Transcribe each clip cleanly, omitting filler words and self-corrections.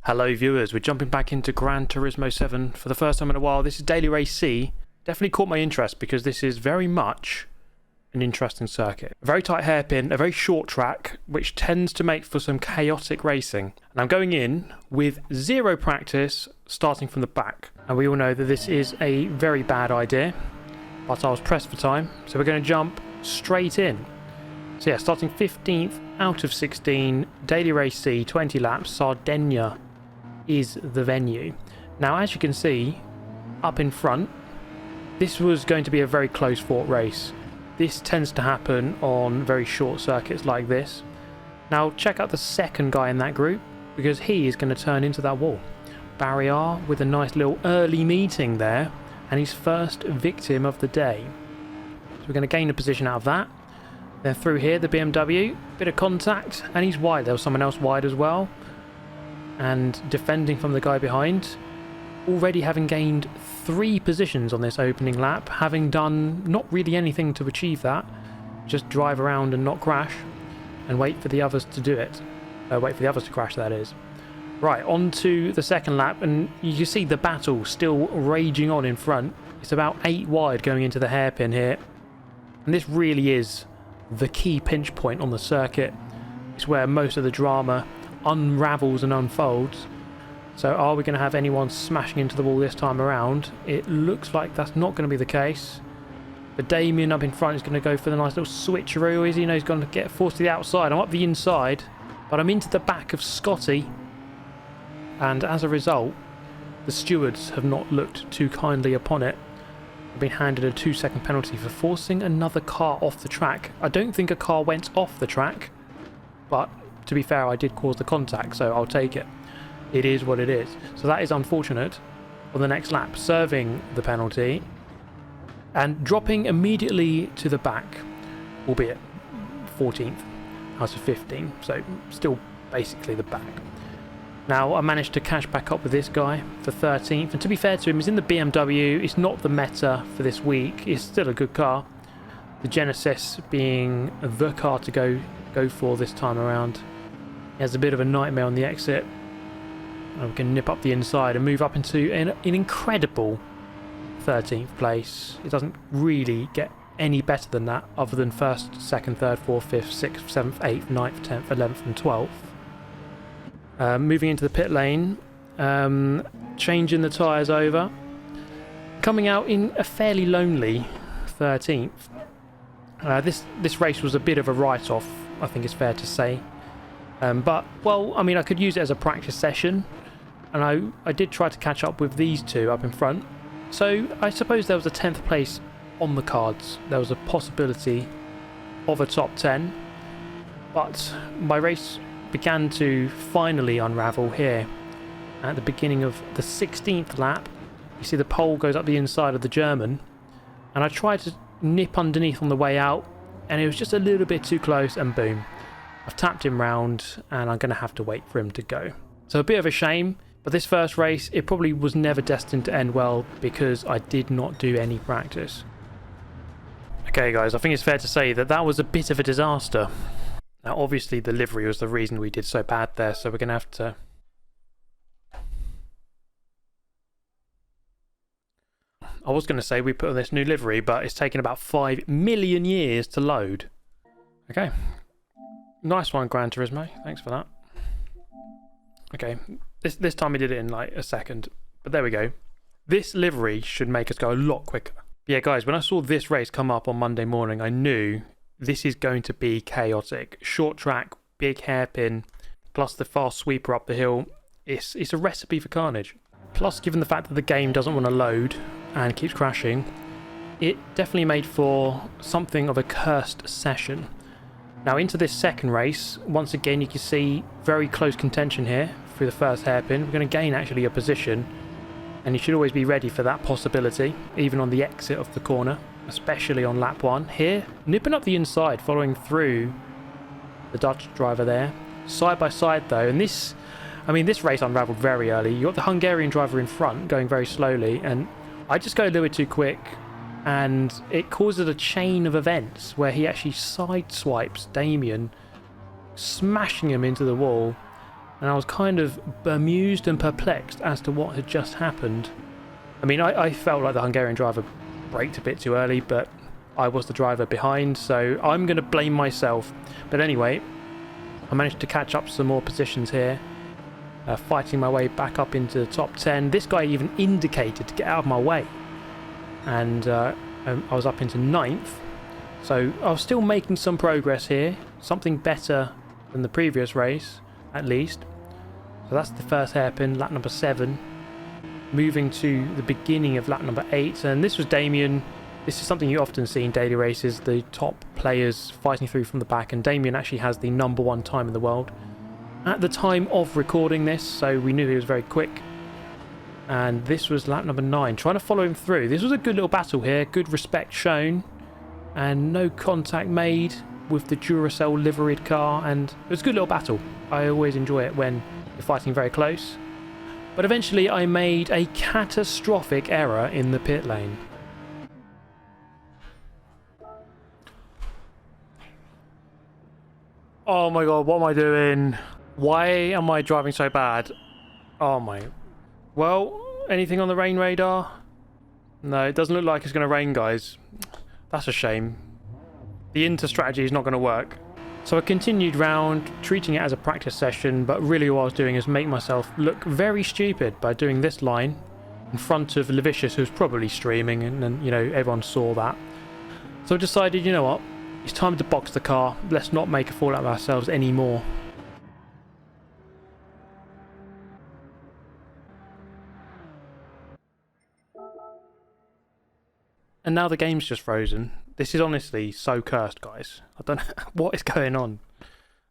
Hello viewers, we're jumping back into Gran Turismo 7 for the first time in a while. This is Daily Race C. Definitely caught my interest because this is very much an interesting circuit. A very tight hairpin, a very short track, which tends to make for some chaotic racing. And I'm going in with zero practice, starting from the back. And we all know that this is a very bad idea, but I was pressed for time, so we're going to jump straight in. So yeah, starting 15th out of 16, Daily Race C, 20 laps, Sardinia is the venue. Now, as you can see, up in front, this was going to be a very close fought race. This tends to happen on very short circuits like this. Now, check out the second guy in that group, because he is going to turn into that wall. Barrier with a nice little early meeting there, and his first victim of the day. So we're going to gain a position out of that. Then through here, the BMW, bit of contact, and he's wide. There was someone else wide as well. And defending from the guy behind, already having gained 3 positions on this opening lap, having done not really anything to achieve that, just drive around and not crash, and wait for the others to do it. Wait for the others to crash, that is. Right, on to the second lap, and you can see the battle still raging on in front. It's about 8 wide going into the hairpin here, and this really is the key pinch point on the circuit. It's where most of the drama unravels and unfolds. So are we going to have anyone smashing into the wall this time around? It looks like that's not going to be the case. But Damien up in front is going to go for the nice little switcheroo. Is he? No, he's going to get forced to the outside. I'm up the inside, but I'm into the back of Scotty. And as a result, the stewards have not looked too kindly upon it. I've been handed a 2-second penalty for forcing another car off the track. I don't think a car went off the track, but to be fair, I did cause the contact, so I'll take it. It is what it is. So that is unfortunate. On the next lap, serving the penalty and dropping immediately to the back, albeit 14th out of 15, so still basically the back. Now, I managed to cash back up with this guy for 13th, and to be fair to him, he's in the BMW. It's not the meta for this week. It's still a good car. The Genesis being the car to go for this time around. He has a bit of a nightmare on the exit. And we can nip up the inside and move up into an incredible 13th place. It doesn't really get any better than that, other than 1st, 2nd, 3rd, 4th, 5th, 6th, 7th, 8th, 9th, 10th, 11th and 12th. Moving into the pit lane, changing the tyres over, coming out in a fairly lonely 13th. This race was a bit of a write-off, I think it's fair to say. But, well, I mean, I could use it as a practice session, and I did try to catch up with these two up in front. So I suppose there was a 10th place on the cards. There was a possibility of a top 10, but my race began to finally unravel here at the beginning of the 16th lap. You see the pole goes up the inside of the German, and I tried to nip underneath on the way out, and it was just a little bit too close, and boom, I've tapped him round, and I'm going to have to wait for him to go. So a bit of a shame, but this first race, it probably was never destined to end well because I did not do any practice. Okay guys, I think it's fair to say that that was a bit of a disaster. Now obviously the livery was the reason we did so bad there, so we're going to have to... I was going to say we put on this new livery, but it's taken about 5 million years to load. Okay. Nice one, Gran Turismo. Thanks for that. Okay, this time we did it in like a second, but there we go. This livery should make us go a lot quicker. Yeah, guys, when I saw this race come up on Monday morning, I knew this is going to be chaotic. Short track, big hairpin, plus the fast sweeper up the hill. It's a recipe for carnage. Plus, given the fact that the game doesn't want to load and keeps crashing, it definitely made for something of a cursed session. Now into this second race, once again you can see very close contention here through the first hairpin. We're going to gain actually a position, and you should always be ready for that possibility, even on the exit of the corner, especially on lap 1. Here, nipping up the inside, following through the Dutch driver there. Side by side though, and this race unravelled very early. You got the Hungarian driver in front going very slowly, and I just go a little bit too quick. And it causes a chain of events where he actually sideswipes Damien, smashing him into the wall. and I was kind of bemused and perplexed as to what had just happened. I mean, I felt like the Hungarian driver braked a bit too early, but I was the driver behind, so I'm going to blame myself. But anyway, I managed to catch up some more positions here, fighting my way back up into the top 10. This guy even indicated to get out of my way, and I was up into 9th. So I was still making some progress here, something better than the previous race, at least. So that's the first hairpin, lap number 7. Moving to the beginning of lap number 8, and this was Damien. This is something you often see in daily races, the top players fighting through from the back, and Damien actually has the #1 time in the world at the time of recording this, so we knew he was very quick. And this was lap number 9, trying to follow him through. This was a good little battle here, good respect shown, and no contact made with the Duracell liveried car, and it was a good little battle. I always enjoy it when you're fighting very close. But eventually I made a catastrophic error in the pit lane. Oh my god, what am I doing? Why am I driving so bad? Oh my... Well, anything on the rain radar? No, it doesn't look like it's going to rain, guys. That's a shame. The inter strategy is not going to work. So I continued round, treating it as a practice session, but really all I was doing is make myself look very stupid by doing this line in front of Levicius, who was probably streaming, and you know, everyone saw that. So I decided, you know what? It's time to box the car. Let's not make a fool out of ourselves anymore. And now the game's just frozen. This is honestly so cursed, guys. I don't know what is going on.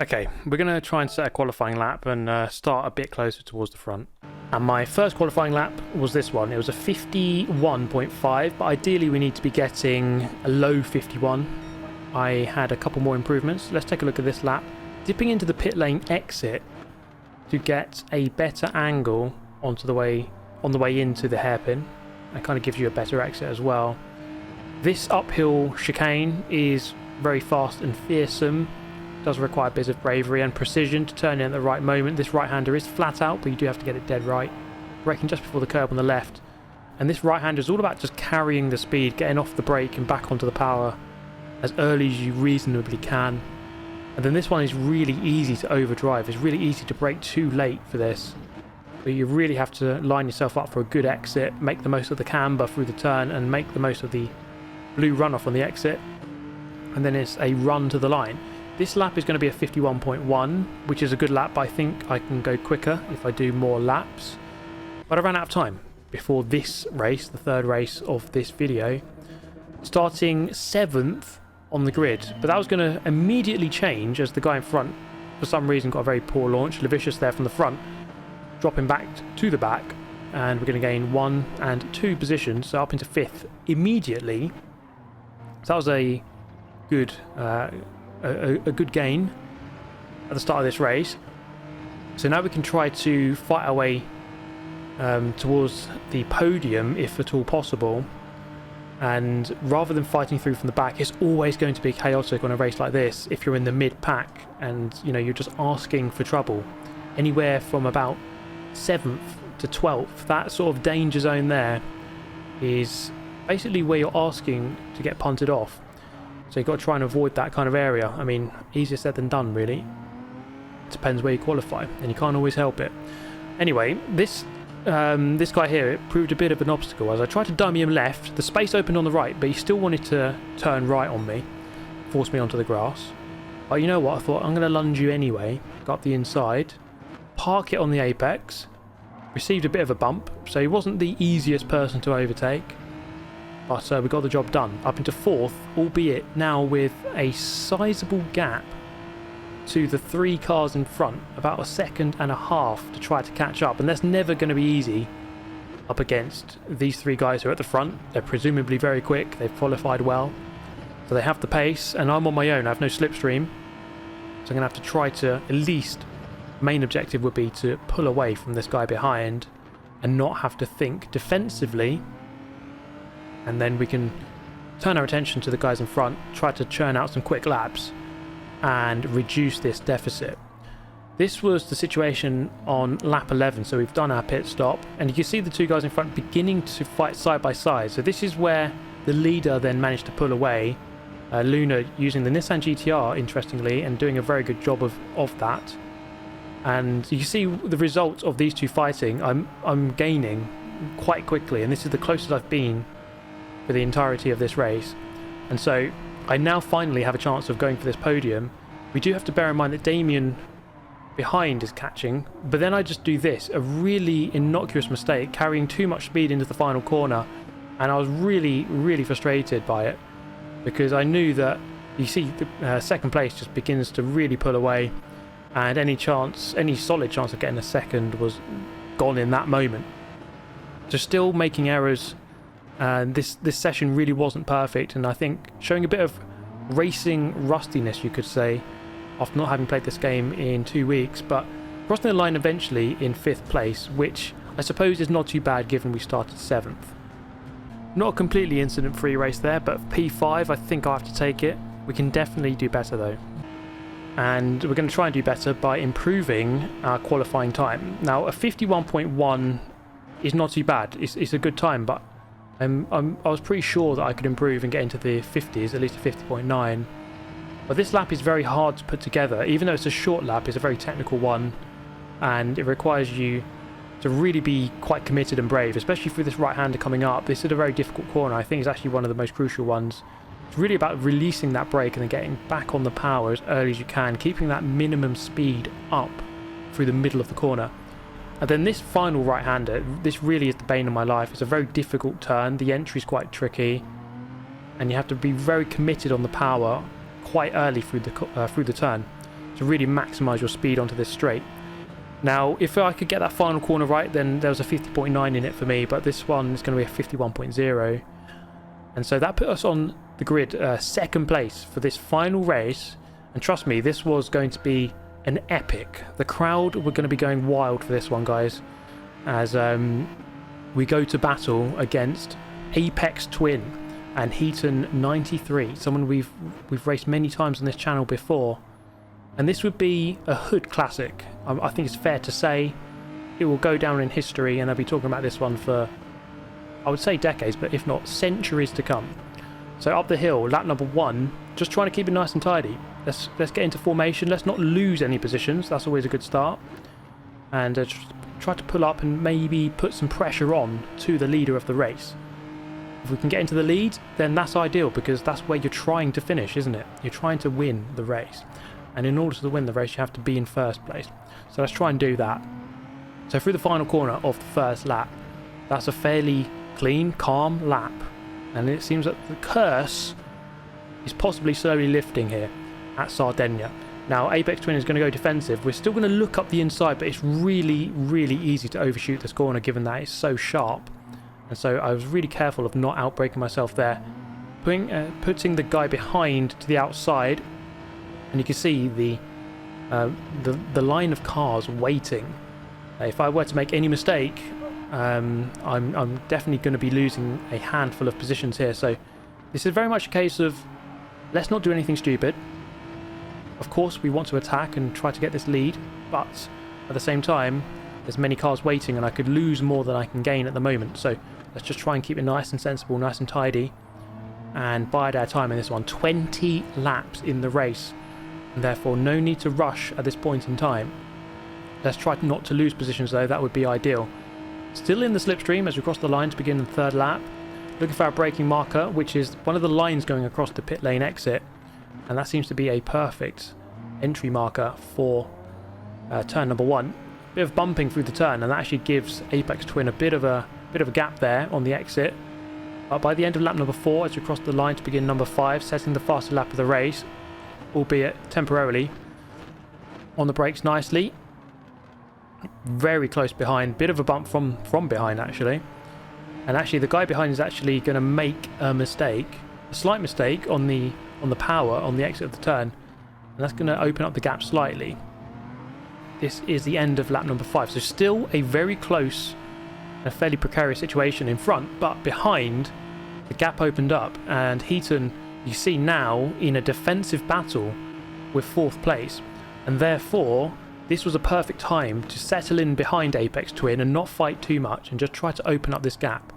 Okay, we're going to try and set a qualifying lap and start a bit closer towards the front. And my first qualifying lap was this one. It was a 51.5, but ideally we need to be getting a low 51. I had a couple more improvements. Let's take a look at this lap. Dipping into the pit lane exit to get a better angle on the way into the hairpin. It kind of gives you a better exit as well. This uphill chicane is very fast and fearsome. Does require a bit of bravery and precision to turn in at the right moment. This right-hander is flat out, but you do have to get it dead right. Braking just before the curb on the left. And this right-hander is all about just carrying the speed, getting off the brake and back onto the power as early as you reasonably can. And then this one is really easy to overdrive. It's really easy to brake too late for this. But you really have to line yourself up for a good exit, make the most of the camber through the turn, and make the most of the blue runoff on the exit. And then it's a run to the line. This lap is going to be a 51.1, which is a good lap, but I think I can go quicker if I do more laps. But I ran out of time before this race, the third race of this video, starting 7th on the grid. But that was going to immediately change as the guy in front, for some reason, got a very poor launch. Levicius there from the front, dropping back to the back, and we're going to gain 1 and 2 positions, so up into 5th immediately. So that was a good good gain at the start of this race. So now we can try to fight our way towards the podium if at all possible. And rather than fighting through from the back, it's always going to be chaotic on a race like this if you're in the mid-pack and you know you're just asking for trouble. Anywhere from about 7th to 12th, that sort of danger zone there is basically where you're asking to get punted off. So you've got to try and avoid that kind of area. I mean, easier said than done, really. It depends where you qualify, and you can't always help it. Anyway, this guy here, it proved a bit of an obstacle. As I tried to dummy him left, the space opened on the right, but he still wanted to turn right on me, force me onto the grass. But you know what? I thought, I'm going to lunge you anyway. Got up the inside, park it on the apex, received a bit of a bump, so he wasn't the easiest person to overtake. But we got the job done. Up into 4th, albeit now with a sizable gap to the 3 cars in front. About 1.5 seconds to try to catch up. And that's never going to be easy up against these 3 guys who are at the front. They're presumably very quick. They've qualified well. So they have the pace. And I'm on my own. I have no slipstream. So I'm going to have to try to, at least, main objective would be to pull away from this guy behind and not have to think defensively. And then we can turn our attention to the guys in front, try to churn out some quick laps and reduce this deficit. This was the situation on lap 11, so we've done our pit stop, and you can see the two guys in front beginning to fight side by side. So this is where the leader then managed to pull away. Luna using the Nissan GTR, interestingly, and doing a very good job of that. And you can see the result of these two fighting. I'm gaining quite quickly, and this is the closest I've been for the entirety of this race. And so I now finally have a chance of going for this podium. We do have to bear in mind that Damien behind is catching, but then I just do this, a really innocuous mistake, carrying too much speed into the final corner, and I was really frustrated by it, because I knew that, you see, the second place just begins to really pull away, and any solid chance of getting a second was gone in that moment. So still making errors, and this session really wasn't perfect, and I think showing a bit of racing rustiness, you could say, after not having played this game in 2 weeks, but crossing the line eventually in 5th place, which I suppose is not too bad given we started 7th. Not a completely incident-free race there, but P5, I think I'll have to take it. We can definitely do better though. And we're going to try and do better by improving our qualifying time. Now, a 51.1 is not too bad. It's a good time, but I was pretty sure that I could improve and get into the 50s, at least a 50.9. But this lap is very hard to put together. Even though it's a short lap, it's a very technical one, and it requires you to really be quite committed and brave, especially through this right-hander coming up. This is a very difficult corner. I think it's actually one of the most crucial ones. It's really about releasing that brake and then getting back on the power as early as you can, keeping that minimum speed up through the middle of the corner. And then this final right-hander, this really is the bane of my life. It's a very difficult turn. The entry is quite tricky, and you have to be very committed on the power quite early through the turn to really maximise your speed onto this straight. Now, if I could get that final corner right, then there was a 50.9 in it for me, but this one is going to be a 51.0. And so that put us on the grid, 2nd place for this final race. And trust me, this was going to be an epic. The crowd were going to be going wild for this one, guys, as we go to battle against Apex Twin and Heaton 93, someone we've raced many times on this channel before. And this would be a hood classic. I think it's fair to say it will go down in history, and I'll be talking about this one for, I would say, decades, but if not centuries to come. So up the hill, lap number 1, just trying to keep it nice and tidy. Let's get into formation. Let's not lose any positions. That's always a good start. And try to pull up and maybe put some pressure on to the leader of the race. If we can get into the lead, then that's ideal, because that's where you're trying to finish, isn't it? You're trying to win the race. And in order to win the race, you have to be in 1st place. So let's try and do that. So through the final corner of the 1st lap, that's a fairly clean, calm lap. And it seems that the curse is possibly slowly lifting here at Sardinia. Now, Apex Twin is going to go defensive. We're still going to look up the inside, but it's really easy to overshoot this corner given that it's so sharp. And so I was really careful of not outbraking myself there. Putting the guy behind to the outside, and you can see the line of cars waiting. If I were to make any mistake, I'm definitely going to be losing a handful of positions here. So this is very much a case of let's not do anything stupid. Of course, we want to attack and try to get this lead, but at the same time, there's many cars waiting, and I could lose more than I can gain at the moment. So let's just try and keep it nice and sensible, nice and tidy, and bide our time in this one. 20 laps in the race, and therefore no need to rush at this point in time. Let's try not to lose positions though, that would be ideal. Still in the slipstream as we cross the line to begin the 3rd lap. Looking for our braking marker, which is one of the lines going across the pit lane exit, and that seems to be a perfect entry marker for turn number 1. Bit of bumping through the turn, and that actually gives Apex Twin a bit of a gap there on the exit. But by the end of lap number 4, as we cross the line to begin number 5, setting the fastest lap of the race, albeit temporarily, on the brakes nicely. Very close behind, bit of a bump from behind actually. And actually the guy behind is actually going to make a mistake, a slight mistake on the power on the exit of the turn, and that's going to open up the gap slightly. This is the end of lap number 5, so still a very close and a fairly precarious situation in front, but behind the gap opened up, and Heaton, you see now, in a defensive battle with 4th place, and therefore this was a perfect time to settle in behind Apex Twin and not fight too much and just try to open up this gap.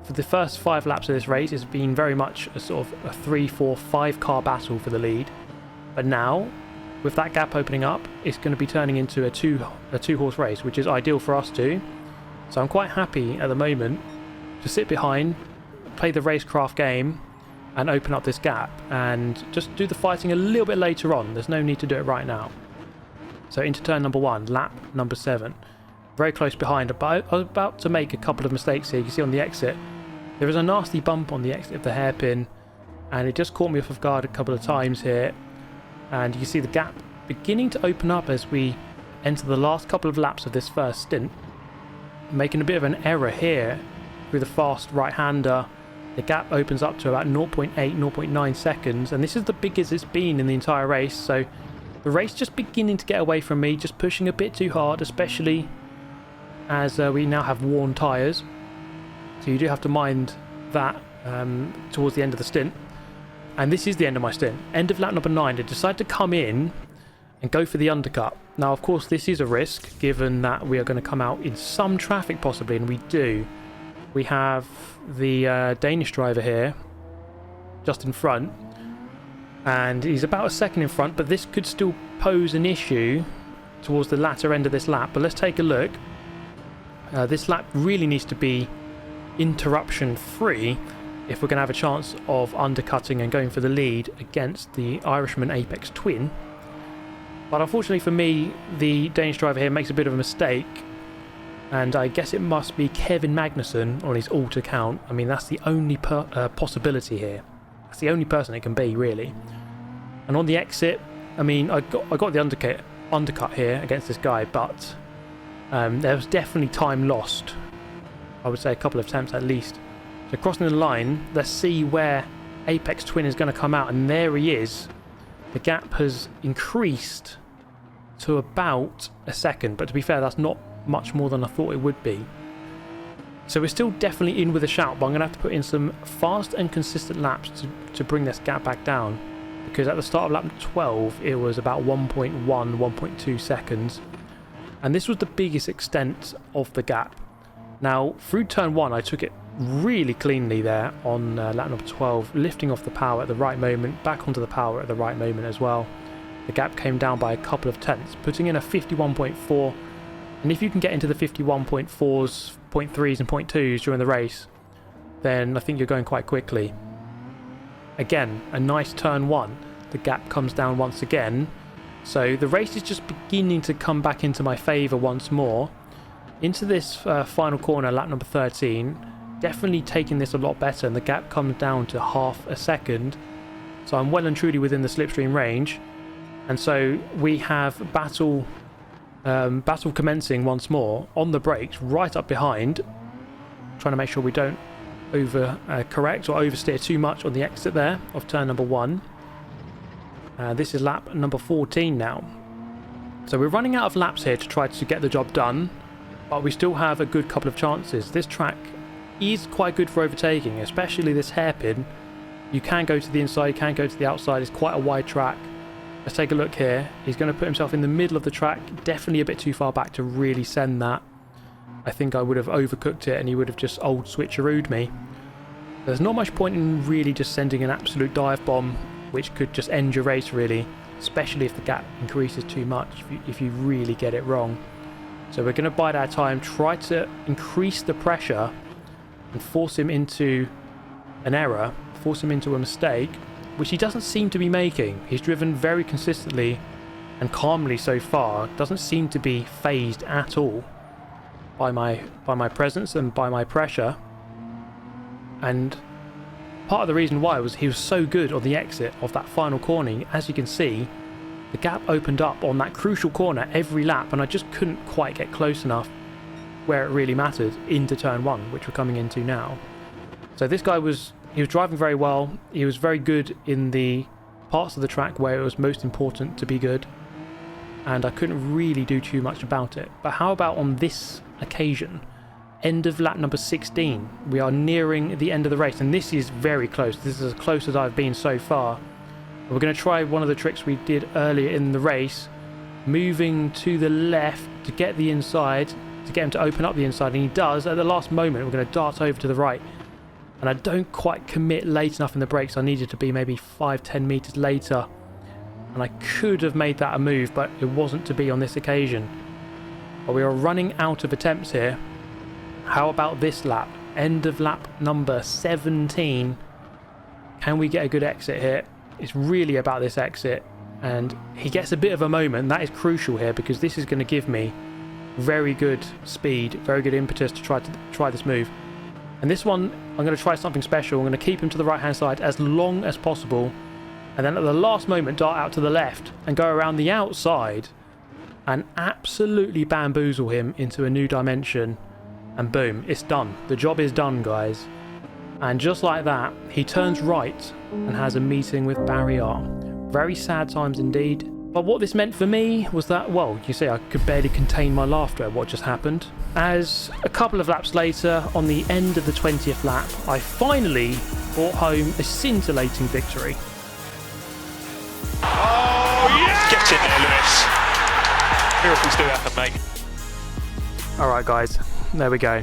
For the first 5 laps of this race, it's been very much a sort of a 3, 4, 5 car battle for the lead. But now, with that gap opening up, it's going to be turning into a two horse race, which is ideal for us too. So I'm quite happy at the moment to sit behind, play the racecraft game, and open up this gap, and just do the fighting a little bit later on. There's no need to do it right now. So into turn number 1, lap number 7. Very close behind, but I was about to make a couple of mistakes here. You can see on the exit, there is a nasty bump on the exit of the hairpin, and it just caught me off guard a couple of times here. And you can see the gap beginning to open up as we enter the last couple of laps of this first stint. Making a bit of an error here through the fast right-hander. The gap opens up to about 0.8, 0.9 seconds, and this is the biggest it's been in the entire race. So the race just beginning to get away from me, just pushing a bit too hard, especially as we now have worn tyres. So you do have to mind that towards the end of the stint. And this is the end of my stint. End of lap number 9, I decided to come in and go for the undercut. Now, of course, this is a risk, given that we are going to come out in some traffic possibly, and we do. We have the Danish driver here, just in front. And he's about a second in front, but this could still pose an issue towards the latter end of this lap. But let's take a look. This lap really needs to be interruption free if we're going to have a chance of undercutting and going for the lead against the Irishman Apex Twin. But unfortunately for me, the Danish driver here makes a bit of a mistake, and I guess it must be Kevin Magnussen on his alt account. I mean, that's the only possibility here. That's the only person it can be, really. And on the exit, I mean, I got the undercut here against this guy, but there was definitely time lost. I would say a couple of attempts at least. So crossing the line, let's see where Apex Twin is going to come out, and there he is. The gap has increased to about a second, but to be fair, that's not much more than I thought it would be. So we're still definitely in with a shout, but I'm going to have to put in some fast and consistent laps to bring this gap back down, because at the start of lap 12 it was about 1.1, 1.2 seconds, and this was the biggest extent of the gap. Now through turn 1 I took it really cleanly there on lap number 12, lifting off the power at the right moment, back onto the power at the right moment as well. The gap came down by a couple of tenths, putting in a 51.4, and if you can get into the 51.4s, 0.3s and 0.2s during the race, then I think you're going quite quickly. Again, a nice turn 1. The gap comes down once again, so the race is just beginning to come back into my favour once more. Into this final corner, lap number 13, definitely taking this a lot better, and the gap comes down to half a second. So I'm well and truly within the slipstream range, and so we have battle commencing once more on the brakes, right up behind, trying to make sure we don't correct or oversteer too much on the exit there of turn number 1. This is lap number 14 now, so we're running out of laps here to try to get the job done, but we still have a good couple of chances. This track is quite good for overtaking, especially this hairpin. You can go to the inside, you can go to the outside. It's quite a wide track. Let's take a look here. He's going to put himself in the middle of the track, definitely a bit too far back to really send that. I think I would have overcooked it and he would have just old switcherooed me. There's not much point in really just sending an absolute dive bomb, which could just end your race really, especially if the gap increases too much, if you really get it wrong. So we're going to bide our time, try to increase the pressure and force him into an error, force him into a mistake, which he doesn't seem to be making. He's driven very consistently and calmly so far, doesn't seem to be phased at all by my presence and by my pressure. And part of the reason why was he was so good on the exit of that final corner. As you can see, the gap opened up on that crucial corner every lap, and I just couldn't quite get close enough where it really mattered into turn 1, which we're coming into now. So this guy he was driving very well. He was very good in the parts of the track where it was most important to be good, and I couldn't really do too much about it. But how about on this occasion? End of lap number 16. We are nearing the end of the race, and this is very close. This is as close as I've been so far. We're going to try one of the tricks we did earlier in the race, moving to the left to get the inside, to get him to open up the inside, and he does. At the last moment, we're going to dart over to the right, and I don't quite commit late enough in the brakes. I needed to be maybe 5-10 meters later, and I could have made that a move, but it wasn't to be on this occasion. But we are running out of attempts here. How about this lap? End of lap number 17. Can we get a good exit here? It's really about this exit, and he gets a bit of a moment. That is crucial here, because this is going to give me very good speed, very good impetus to try this move. And this one, I'm going to try something special. I'm going to keep him to the right hand side as long as possible, and then at the last moment dart out to the left and go around the outside and absolutely bamboozle him into a new dimension. And boom, it's done. The job is done, guys. And just like that, he turns right and has a meeting with Barrier. Very sad times indeed. But what this meant for me was that, well, you see, I could barely contain my laughter at what just happened. As a couple of laps later, on the end of the 20th lap, I finally brought home a scintillating victory. Oh, yeah! Get in there, Lewis. Miracles do happen, mate. Alright, guys. There we go.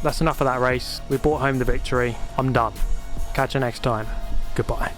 That's enough of that race. We brought home the victory. I'm done. Catch you next time. Goodbye.